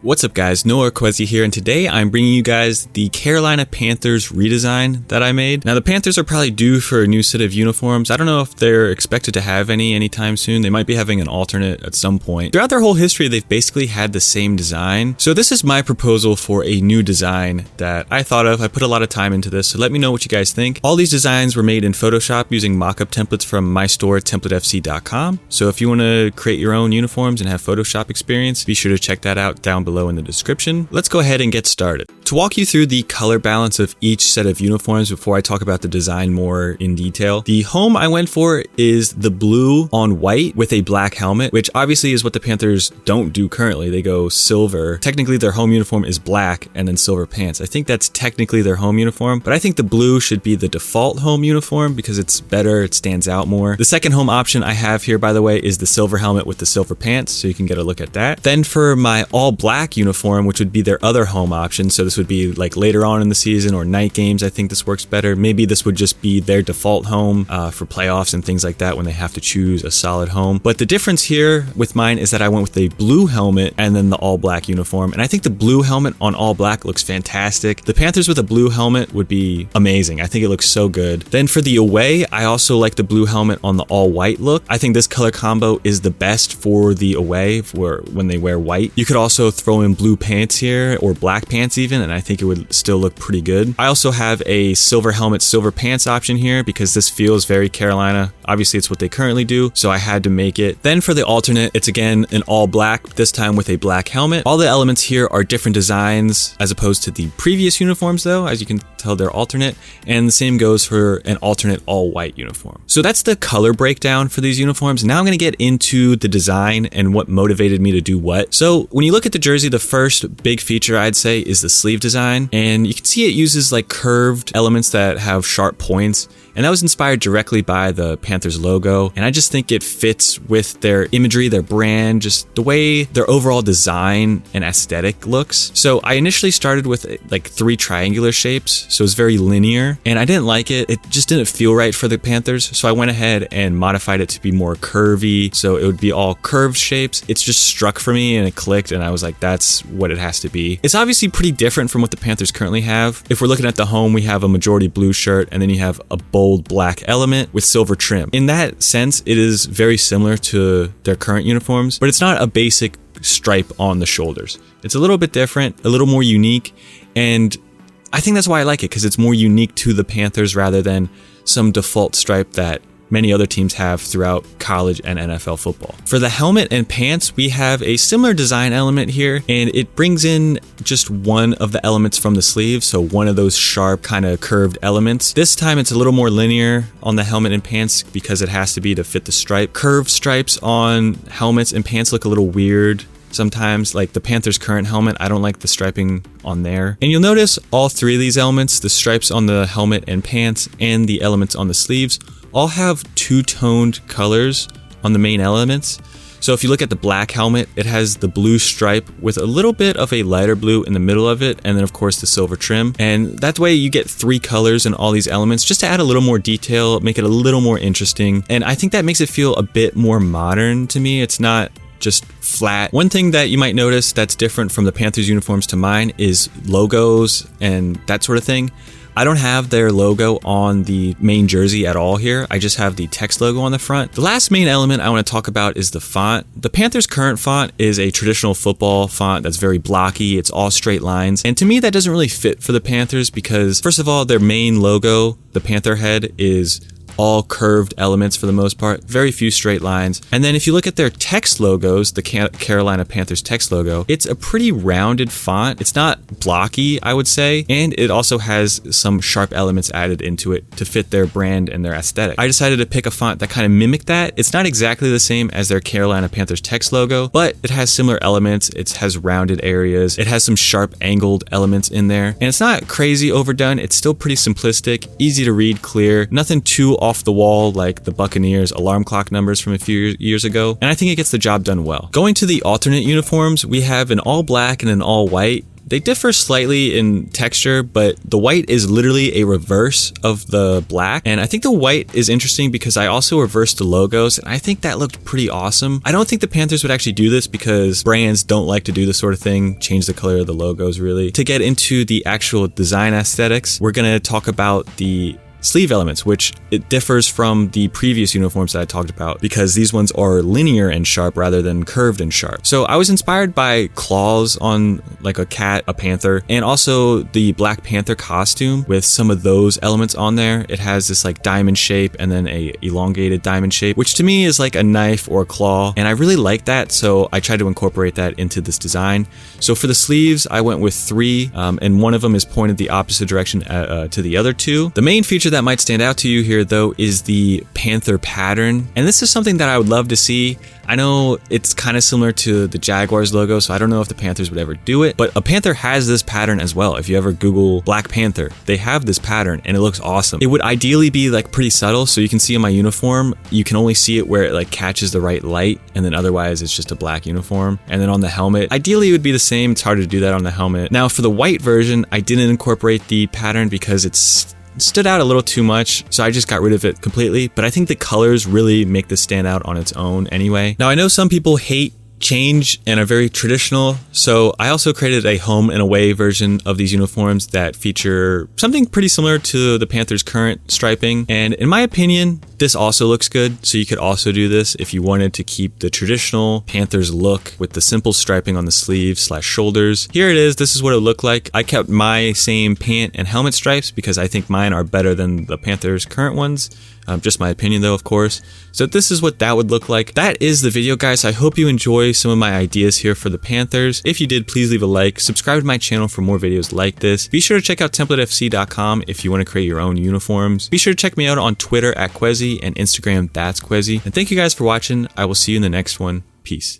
What's up guys, Noah Kwesi here, and today I'm bringing you guys the Carolina Panthers redesign that I made. Now the Panthers are probably due for a new set of uniforms. I don't know if they're expected to have any anytime soon. They might be having an alternate at some point. Throughout their whole history, they've basically had the same design. So this is my proposal for a new design that I thought of. I put a lot of time into this, so let me know what you guys think. All these designs were made in Photoshop using mock-up templates from my store, templatefc.com. So if you want to create your own uniforms and have Photoshop experience, be sure to check that out down below in the description. Let's go ahead and get started. To walk you through the color balance of each set of uniforms before I talk about the design more in detail, the home I went for is the blue on white with a black helmet, which obviously is what the Panthers don't do currently. They go silver. Technically their home uniform is black and then silver pants. I think that's technically their home uniform, but I think the blue should be the default home uniform because it's better, it stands out more. The second home option I have here, by the way, is the silver helmet with the silver pants, so you can get a look at that. Then for my all black uniform, which would be their other home option, so this would be like later on in the season or night games, I think this works better. Maybe this would just be their default home for playoffs and things like that when they have to choose a solid home. But the difference here with mine is that I went with a blue helmet and then the all black uniform, and I think the blue helmet on all black looks fantastic. The Panthers with a blue helmet would be amazing. I think it looks so good. Then for the away, I also like the blue helmet on the all white look. I think this color combo is the best for the away for when they wear white. You could also throw in blue pants here or black pants even, and I think it would still look pretty good. I also have a silver helmet, silver pants option here because this feels very Carolina. Obviously it's what they currently do, so I had to make it. Then for the alternate, it's again an all black, this time with a black helmet. All the elements here are different designs as opposed to the previous uniforms though, as you can tell they're alternate, and the same goes for an alternate all white uniform. So that's the color breakdown for these uniforms. Now I'm going to get into the design and what motivated me to do what. So when you look at the jersey, the first big feature I'd say is the sleeve design, and you can see it uses like curved elements that have sharp points, and that was inspired directly by the Panthers logo, and I just think it fits with their imagery, their brand, just the way their overall design and aesthetic looks. So I initially started with like 3 triangular shapes, so it's very linear, and I didn't like it. It just didn't feel right for the Panthers, so I went ahead and modified it to be more curvy, so it would be all curved shapes. It's just struck for me and it clicked, and I was like, that's what it has to be. It's obviously pretty different from what the Panthers currently have. If we're looking at the home, we have a majority blue shirt, and then you have a bold black element with silver trim. In that sense, it is very similar to their current uniforms, but it's not a basic stripe on the shoulders. It's a little bit different, a little more unique, and I think that's why I like it, because it's more unique to the Panthers rather than some default stripe that many other teams have throughout college and NFL football. For the helmet and pants, we have a similar design element here, and it brings in just one of the elements from the sleeve, so one of those sharp kind of curved elements. This time it's a little more linear on the helmet and pants because it has to be to fit the stripe. Curved stripes on helmets and pants look a little weird sometimes, like the Panthers' current helmet. I don't like the striping on there. And you'll notice all 3 of these elements, the stripes on the helmet and pants and the elements on the sleeves, all have 2-toned colors on the main elements. So if you look at the black helmet, it has the blue stripe with a little bit of a lighter blue in the middle of it, and then of course the silver trim. And that way you get 3 colors in all these elements just to add a little more detail, make it a little more interesting. And I think that makes it feel a bit more modern to me. It's not just flat. One thing that you might notice that's different from the Panthers uniforms to mine is logos and that sort of thing. I don't have their logo on the main jersey at all here. I just have the text logo on the front. The last main element I want to talk about is the font. The Panthers' current font is a traditional football font that's very blocky. It's all straight lines. And to me, that doesn't really fit for the Panthers because, first of all, their main logo, the Panther head, is all curved elements for the most part, very few straight lines. And then if you look at their text logos, the Carolina Panthers text logo, it's a pretty rounded font. It's not blocky, I would say, and it also has some sharp elements added into it to fit their brand and their aesthetic. I decided to pick a font that kind of mimicked that. It's not exactly the same as their Carolina Panthers text logo, but it has similar elements. It has rounded areas. It has some sharp angled elements in there, and it's not crazy overdone. It's still pretty simplistic, easy to read, clear, nothing too off the wall like the Buccaneers alarm clock numbers from a few years ago, and I think it gets the job done well. Going to the alternate uniforms, we have an all black and an all white. They differ slightly in texture, but the white is literally a reverse of the black. And I think the white is interesting because I also reversed the logos, and I think that looked pretty awesome. I don't think the Panthers would actually do this because brands don't like to do this sort of thing, change the color of the logos really. To get into the actual design aesthetics, we're gonna talk about the sleeve elements, which it differs from the previous uniforms that I talked about because these ones are linear and sharp rather than curved and sharp. So I was inspired by claws on like a cat, a panther, and also the Black Panther costume with some of those elements on there. It has this like diamond shape and then a elongated diamond shape, which to me is like a knife or a claw, and I really like that, so I tried to incorporate that into this design. So for the sleeves, I went with 3, and one of them is pointed the opposite direction to the other 2. The main feature that might stand out to you here though is the panther pattern, and this is something that I would love to see. I know it's kind of similar to the Jaguars logo, so I don't know if the Panthers would ever do it, but a panther has this pattern as well. If you ever Google Black Panther, they have this pattern and it looks awesome. It would ideally be like pretty subtle, so you can see in my uniform, you can only see it where it like catches the right light, and then otherwise it's just a black uniform. And then on the helmet, ideally it would be the same. It's hard to do that on the helmet. Now for the white version, I didn't incorporate the pattern because it's stood out a little too much, so I just got rid of it completely, but I think the colors really make this stand out on its own anyway. Now I know some people hate change and are very traditional, so I also created a home and away version of these uniforms that feature something pretty similar to the Panthers' current striping, and in my opinion this also looks good, so you could also do this if you wanted to keep the traditional Panthers look with the simple striping on the sleeves / shoulders. Here it is. This is what it looked like. I kept my same pant and helmet stripes because I think mine are better than the Panthers' current ones. Just my opinion though, of course. So this is what that would look like. That is the video, guys. I hope you enjoy some of my ideas here for the Panthers. If you did, please leave a like. Subscribe to my channel for more videos like this. Be sure to check out TemplateFC.com if you want to create your own uniforms. Be sure to check me out on Twitter @Quezzy and Instagram @Quezzy. And thank you guys for watching. I will see you in the next one. Peace.